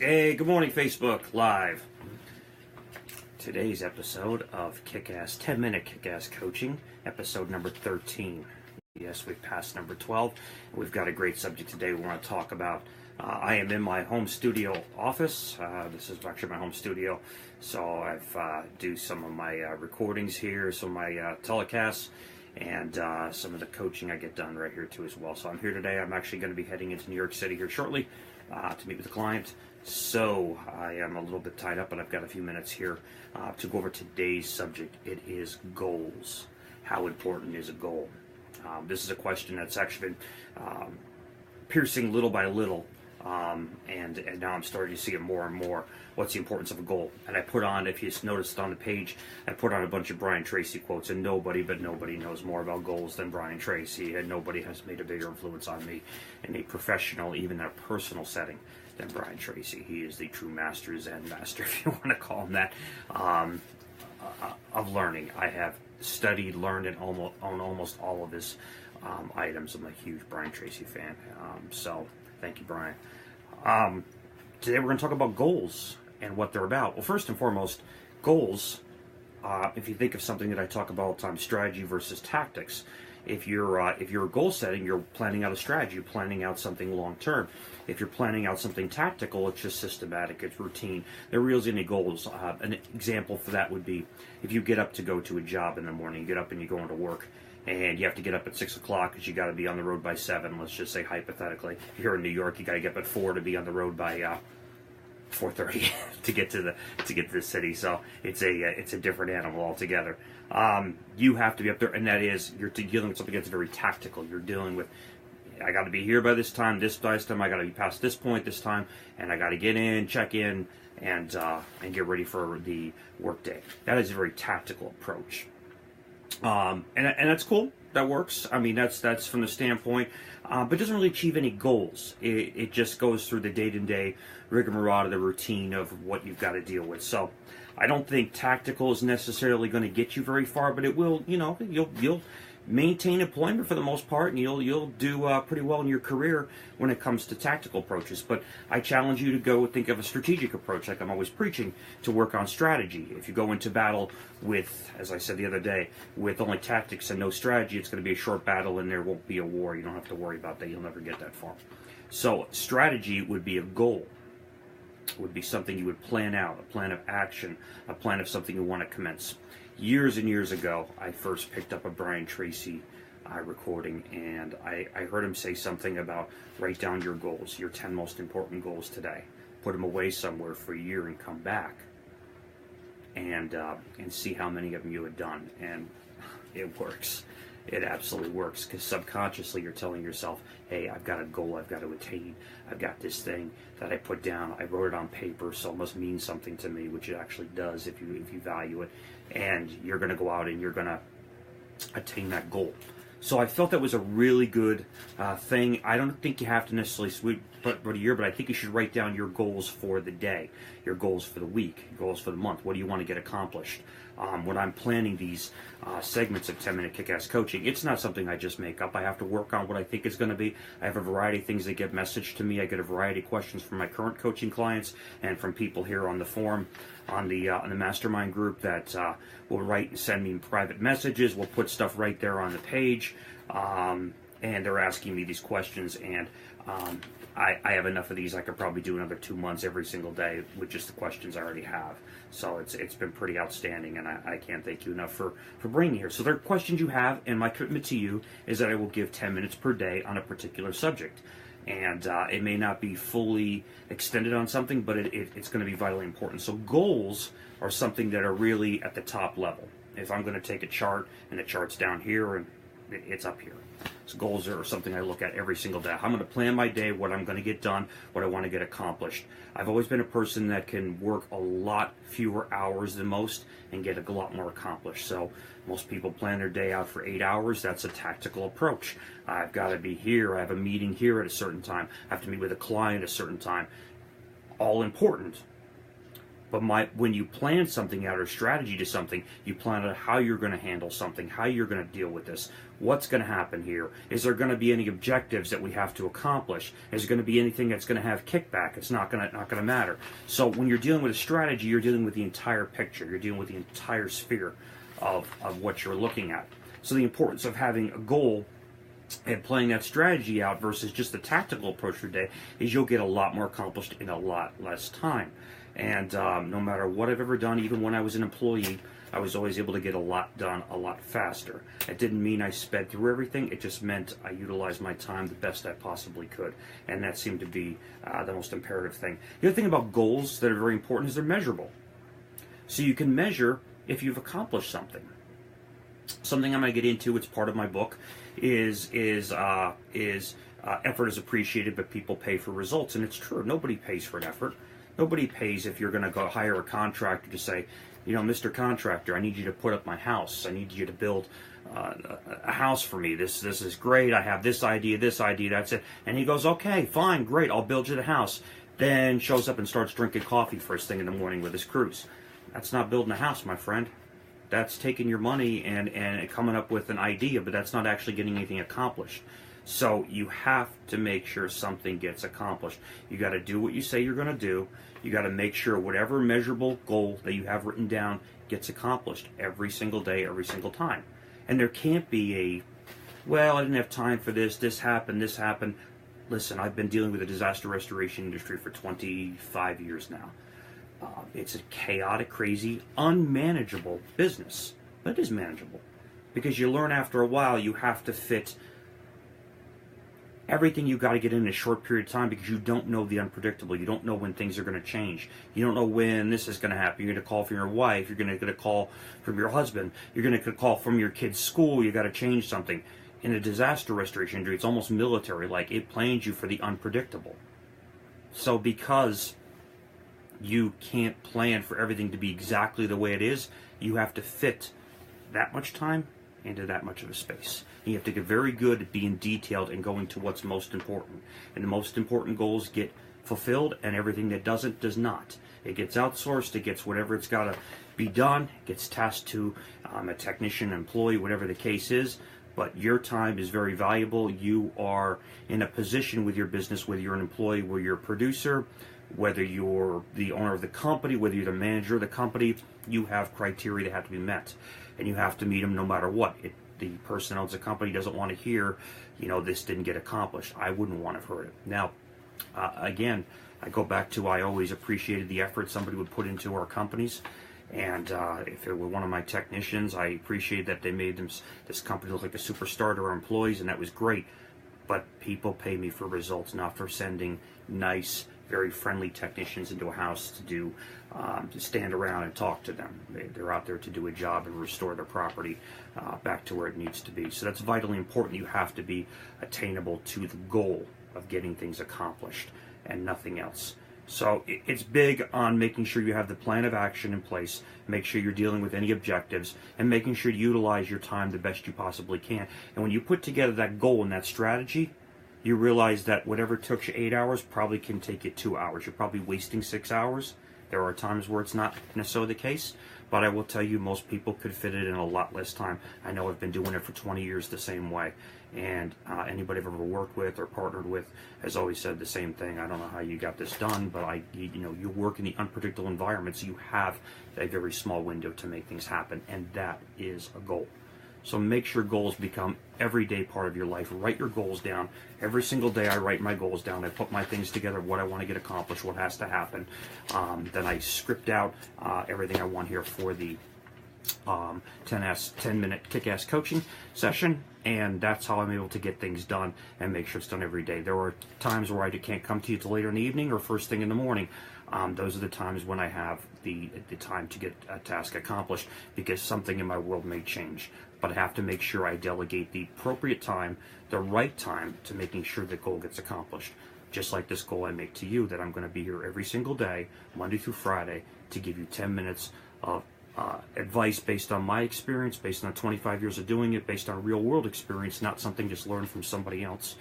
Hey, good morning, Facebook Live. Today's episode of Kick-Ass 10-Minute Kick-Ass Coaching, episode number 13. Yes, we've passed number 12. We've got a great subject today we want to talk about. I am in my home studio office. This is actually my home studio. So I've do some of my recordings here, some of my telecasts, and some of the coaching I get done right here too as well. So I'm here today. I'm actually going to be heading into New York City here shortly to meet with a client. So I am a little bit tied up, but I've got a few minutes here to go over today's subject. It is goals. How important is a goal? This is a question that's actually been piercing little by little, and now I'm starting to see it more and more. What's the importance of a goal? And I put on, if you noticed on the page, I put on a bunch of Brian Tracy quotes, and nobody knows more about goals than Brian Tracy, and nobody has made a bigger influence on me in a professional, even in a personal setting, than Brian Tracy. He is the true master, Zen master, if you want to call him that, of learning. I have studied, learned, and almost all of his items. I'm a huge Brian Tracy fan, so thank you, Brian. Today we're going to talk about goals and what they're about. Well, first and foremost, goals, if you think of something that I talk about all the time, strategy versus tactics. If you're goal setting, you're planning out a strategy, you're planning out something long term. If you're planning out something tactical, it's just systematic, it's routine. There really isn't any goals. An example for that would be if you get up to go to a job in the morning, you get up and you go into work, and you have to get up at 6 o'clock because you got to be on the road by 7. Let's just say hypothetically, here in New York, you got to get up at 4 to be on the road by 4:30 to get to the city. So it's a different animal altogether. You have to be up there, and that is you're dealing with something that's very tactical. You're dealing with, I got to be here by this time. I got to be past this point this time, and I got to get in, check in, and get ready for the workday. That is a very tactical approach, and that's cool. That works. I mean, that's from the standpoint, but it doesn't really achieve any goals. It just goes through the day-to-day rigmarole of the routine of what you've got to deal with. So I don't think tactical is necessarily going to get you very far, but it will. You'll maintain employment for the most part, and you'll do pretty well in your career when it comes to tactical approaches. But I challenge you to go think of a strategic approach, like I'm always preaching, to work on strategy. If you go into battle with, as I said the other day, with only tactics and no strategy, it's going to be a short battle and there won't be a war. You don't have to worry about that. You'll never get that far. So strategy would be a goal. It would be something you would plan out, a plan of action, a plan of something you want to commence. Years and years ago, I first picked up a Brian Tracy recording, and I heard him say something about write down your goals, your 10 most important goals today. Put them away somewhere for a year and come back and see how many of them you had done. And it works. It absolutely works, because subconsciously you're telling yourself, hey, I've got a goal I've got to attain. I've got this thing that I put down. I wrote it on paper, so it must mean something to me, which it actually does if you value it. And you're going to go out and you're going to attain that goal. So I felt that was a really good thing. I don't think you have to necessarily put a year, but I think you should write down your goals for the day, your goals for the week, your goals for the month. What do you want to get accomplished? When I'm planning these segments of 10-minute kick-ass coaching, it's not something I just make up. I have to work on what I think it's going to be. I have a variety of things that get messaged to me. I get a variety of questions from my current coaching clients and from people here on the forum, on the mastermind group that will write and send me private messages. We'll put stuff right there on the page, and they're asking me these questions, and I have enough of these. I could probably do another 2 months every single day with just the questions I already have. So it's been pretty outstanding, and I can't thank you enough for bringing here. So there are questions you have, and my commitment to you is that I will give 10 minutes per day on a particular subject. And it may not be fully extended on something, but it's going to be vitally important. So goals are something that are really at the top level. If I'm going to take a chart, and the chart's down here, and it's up here. So goals are something I look at every single day. I'm going to plan my day, what I'm going to get done, what I want to get accomplished. I've always been a person that can work a lot fewer hours than most and get a lot more accomplished. So most people plan their day out for 8 hours. That's a tactical approach. I've got to be here. I have a meeting here at a certain time. I have to meet with a client at a certain time. All important. But when you plan something out or strategy to something, you plan out how you're going to handle something, how you're going to deal with this, what's going to happen here. Is there going to be any objectives that we have to accomplish? Is there going to be anything that's going to have kickback? It's not going to matter. So when you're dealing with a strategy, you're dealing with the entire picture. You're dealing with the entire sphere of what you're looking at. So the importance of having a goal and playing that strategy out versus just the tactical approach for the day is you'll get a lot more accomplished in a lot less time. And no matter what I've ever done, even when I was an employee, I was always able to get a lot done a lot faster. It didn't mean I sped through everything. It just meant I utilized my time the best I possibly could. And that seemed to be the most imperative thing. The other thing about goals that are very important is they're measurable. So you can measure if you've accomplished something. Something I'm going to get into, it's part of my book, is effort is appreciated, but people pay for results. And it's true. Nobody pays for an effort. Nobody pays if you're going to go hire a contractor to say, you know, Mr. Contractor, I need you to put up my house. I need you to build a house for me. This is great. I have this idea, that's it. And he goes, okay, fine, great, I'll build you the house. Then shows up and starts drinking coffee first thing in the morning with his crews. That's not building a house, my friend. That's taking your money and coming up with an idea, but that's not actually getting anything accomplished. So you have to make sure something gets accomplished. You got to do what you say you're going to do. You got to make sure whatever measurable goal that you have written down gets accomplished every single day, every single time. And there can't be well, I didn't have time for this happened. Listen, I've been dealing with the disaster restoration industry for 25 years now. It's a chaotic, crazy, unmanageable business. But it is manageable. Because you learn after a while you have to fit everything you got to get in a short period of time because you don't know the unpredictable. You don't know when things are going to change. You don't know when this is going to happen. You're going to call from your wife. You're going to get a call from your husband. You're going to get a call from your kid's school. You got to change something. In a disaster restoration industry, it's almost military-like. It plans you for the unpredictable. So because you can't plan for everything to be exactly the way it is, you have to fit that much time into that much of a space. And you have to get very good at being detailed and going to what's most important. And the most important goals get fulfilled, and everything that doesn't does not. It gets outsourced, it gets whatever it's got to be done, it gets tasked to a technician, employee, whatever the case is. But your time is very valuable. You are in a position with your business, whether you're an employee, whether you're a producer, whether you're the owner of the company, whether you're the manager of the company, you have criteria that have to be met. And you have to meet them no matter what. The person who owns the company doesn't want to hear, you know, this didn't get accomplished. I wouldn't want to have heard it. Now, again, I go back to I always appreciated the effort somebody would put into our companies. And if it were one of my technicians, I appreciate that they made this company look like a superstar to our employees, and that was great. But people pay me for results, not for sending nice, very friendly technicians into a house to stand around and talk to them. They're out there to do a job and restore their property back to where it needs to be. So that's vitally important. You have to be attainable to the goal of getting things accomplished and nothing else. So it's big on making sure you have the plan of action in place, make sure you're dealing with any objectives, and making sure you utilize your time the best you possibly can. And when you put together that goal and that strategy, you realize that whatever took you 8 hours probably can take you 2 hours. You're probably wasting 6 hours. There are times where it's not necessarily the case, but I will tell you most people could fit it in a lot less time. I know I've been doing it for 20 years the same way, and anybody I've ever worked with or partnered with has always said the same thing. I don't know how you got this done, but you work in the unpredictable environment, so you have a very small window to make things happen, and that is a goal. So make sure goals become everyday part of your life. Write your goals down. Every single day I write my goals down. I put my things together, what I want to get accomplished, what has to happen. Then I script out everything I want here for the 10-minute kick-ass coaching session, and that's how I'm able to get things done and make sure it's done every day. There are times where I can't come to you till later in the evening or first thing in the morning. Those are the times when I have the time to get a task accomplished because something in my world may change. But I have to make sure I delegate the appropriate time, the right time, to making sure the goal gets accomplished. Just like this goal I make to you, that I'm going to be here every single day, Monday through Friday, to give you 10 minutes of advice based on my experience, based on 25 years of doing it, based on real world experience, not something just learned from somebody else.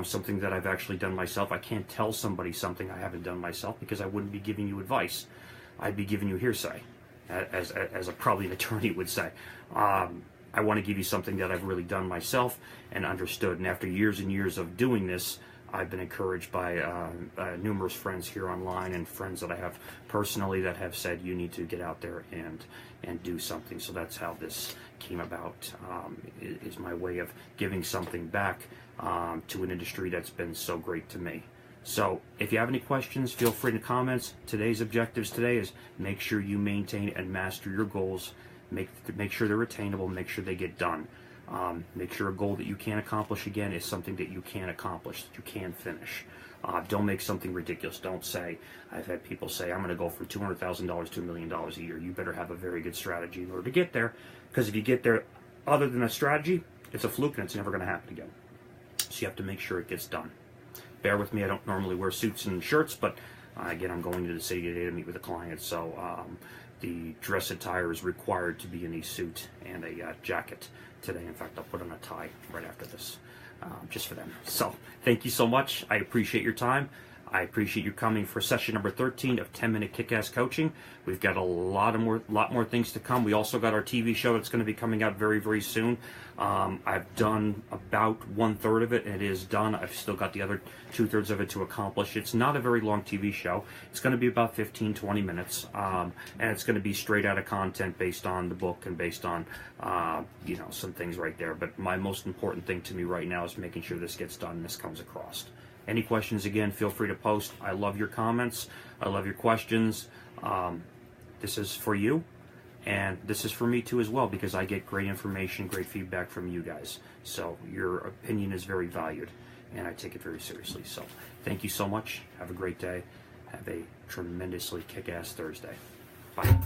Something that I've actually done myself. I can't tell somebody something I haven't done myself because I wouldn't be giving you advice. I'd be giving you hearsay, as probably an attorney would say. I want to give you something that I've really done myself and understood. And after years and years of doing this, I've been encouraged by numerous friends here online and friends that I have personally that have said, you need to get out there and do something. So that's how this came about, is my way of giving something back to an industry that's been so great to me. So if you have any questions, feel free to comment. Today's objectives today is make sure you maintain and master your goals. Make sure they're attainable, make sure they get done. Make sure a goal that you can't accomplish again is something that you can accomplish, that you can finish. Don't make something ridiculous. Don't say, I've had people say, I'm going to go from $200,000 to $1 million a year. You better have a very good strategy in order to get there, because if you get there other than a strategy, it's a fluke and it's never going to happen again. So you have to make sure it gets done. Bear with me, I don't normally wear suits and shirts, but again, I'm going to the city today to meet with a client, so the dress attire is required to be in a suit and a jacket today. In fact, I'll put on a tie right after this, just for them. So thank you so much. I appreciate your time. I appreciate you coming for session number 13 of 10-Minute Kick-Ass Coaching. We've got a lot more things to come. We also got our TV show that's going to be coming out very, very soon. I've done about 1/3 of it, and it is done. I've still got the other 2/3 of it to accomplish. It's not a very long TV show. It's going to be about 15-20 minutes, and it's going to be straight out of content based on the book and based on some things right there. But my most important thing to me right now is making sure this gets done and this comes across. Any questions, again, feel free to post. I love your comments. I love your questions. This is for you, and this is for me too as well, because I get great information, great feedback from you guys. So your opinion is very valued, and I take it very seriously. So thank you so much. Have a great day. Have a tremendously kick-ass Thursday. Bye.